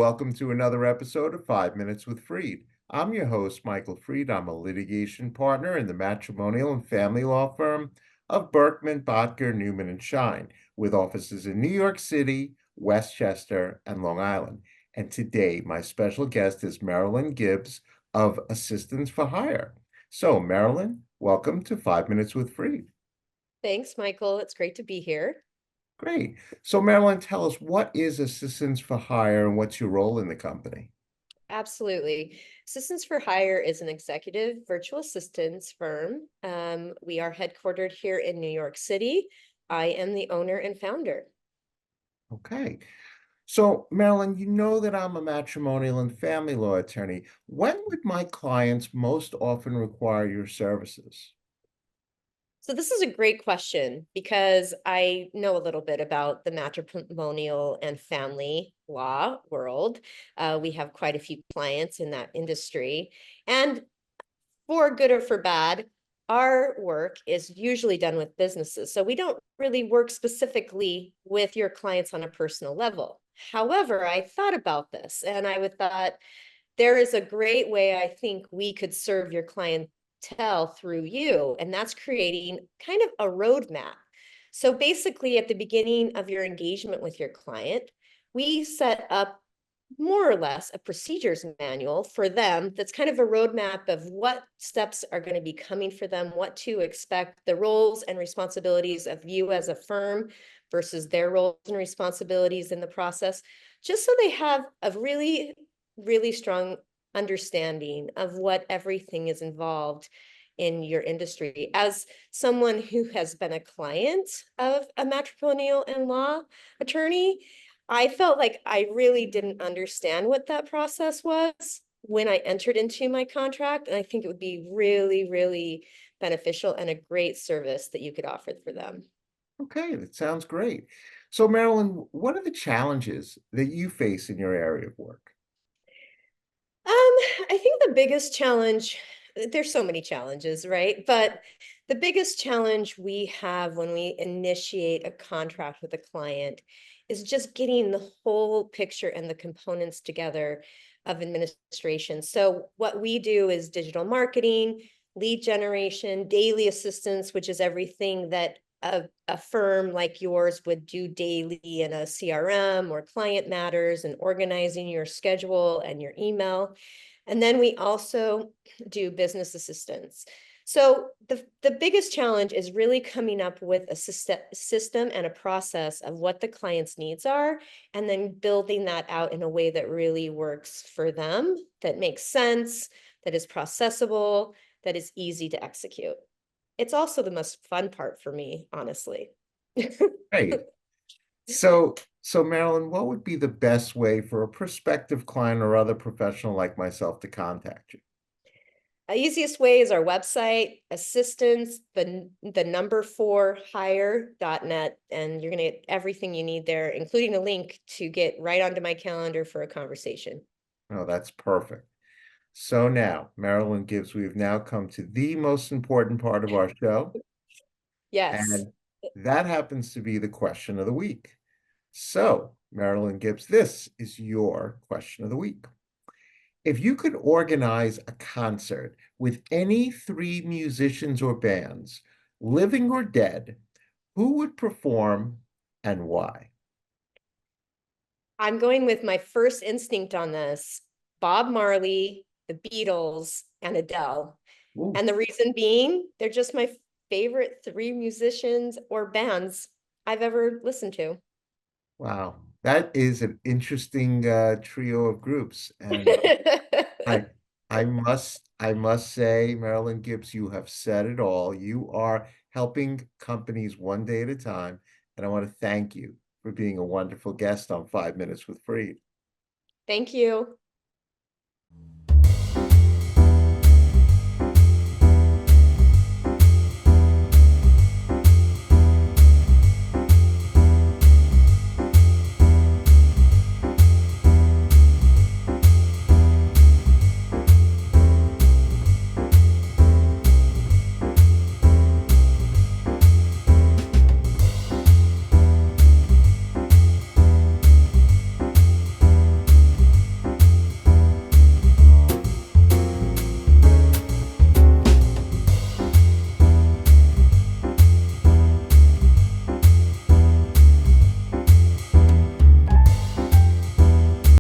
welcome to another episode of 5 Minutes with Freed. I'm your host, Michael Freed. I'm a litigation partner in the matrimonial and family law firm of Berkman, Botker, Newman, and Shine, with offices in New York City, Westchester, and Long Island. And today, my special guest is Merrilyn Gibbs of Assistance for Hire. So, Merrilyn, welcome to 5 Minutes with Freed. Thanks, Michael. It's great to be here. Great. So, Marilyn, tell us, what is Assistance for Hire and what's your role in the company? Absolutely. Assistance for Hire is an executive virtual assistance firm. We are headquartered here in New York City. I am the owner and founder. Okay. So, Marilyn, you know that I'm a matrimonial and family law attorney. When would my clients most often require your services? So this is a great question because I know a little bit about the matrimonial and family law world. We have quite a few clients in that industry. And for good or for bad, our work is usually done with businesses. So we don't really work specifically with your clients on a personal level. However, I thought about this and I would thought there is a great way I think we could serve your clientele through you, and that's creating kind of a roadmap. So basically, at the beginning of your engagement with your client, we set up more or less a procedures manual for them that's kind of a roadmap of what steps are going to be coming for them, what to expect, the roles and responsibilities of you as a firm versus their roles and responsibilities in the process, just so they have a really strong understanding of what everything is involved in your industry. As someone who has been a client of a matrimonial and law attorney, I felt like I really didn't understand what that process was when I entered into my contract. And I think it would be really beneficial and a great service that you could offer for them. Okay, that sounds great. So, Marilyn, what are the challenges that you face in your area of work? I think the biggest challenge, there's so many challenges, right? But the biggest challenge we have when we initiate a contract with a client is just getting the whole picture and the components together of administration. So what we do is digital marketing, lead generation, daily assistance, which is everything that a firm like yours would do daily in a CRM or client matters, and organizing your schedule and your email. And then we also do business assistance. So the biggest challenge is really coming up with a system and a process of what the client's needs are, and then building that out in a way that really works for them, that makes sense, that is processable, that is easy to execute. It's also the most fun part for me, honestly. Great. So, Marilyn, what would be the best way for a prospective client or other professional like myself to contact you? Easiest way is our website, assistance, the number 4 hire.net, and you're going to get everything you need there, including a link to get right onto my calendar for a conversation. Oh, that's perfect. So now, Marilyn Gibbs, we've now come to the most important part of our show, Yes. and that happens to be the question of the week. So, Marilyn Gibbs, this is your question of the week. If you could organize a concert with any three musicians or bands, living or dead, who would perform and why? I'm going with my first instinct on this: Bob Marley, the Beatles, and Adele. Ooh, And the reason being, they're just my favorite 3 musicians or bands I've ever listened to. wow. That is an interesting trio of groups. And I I must say, Marilyn Gibbs, you have said it all. You are helping companies one day at a time, and I want to thank you for being a wonderful guest on 5 Minutes with Freed. Thank you.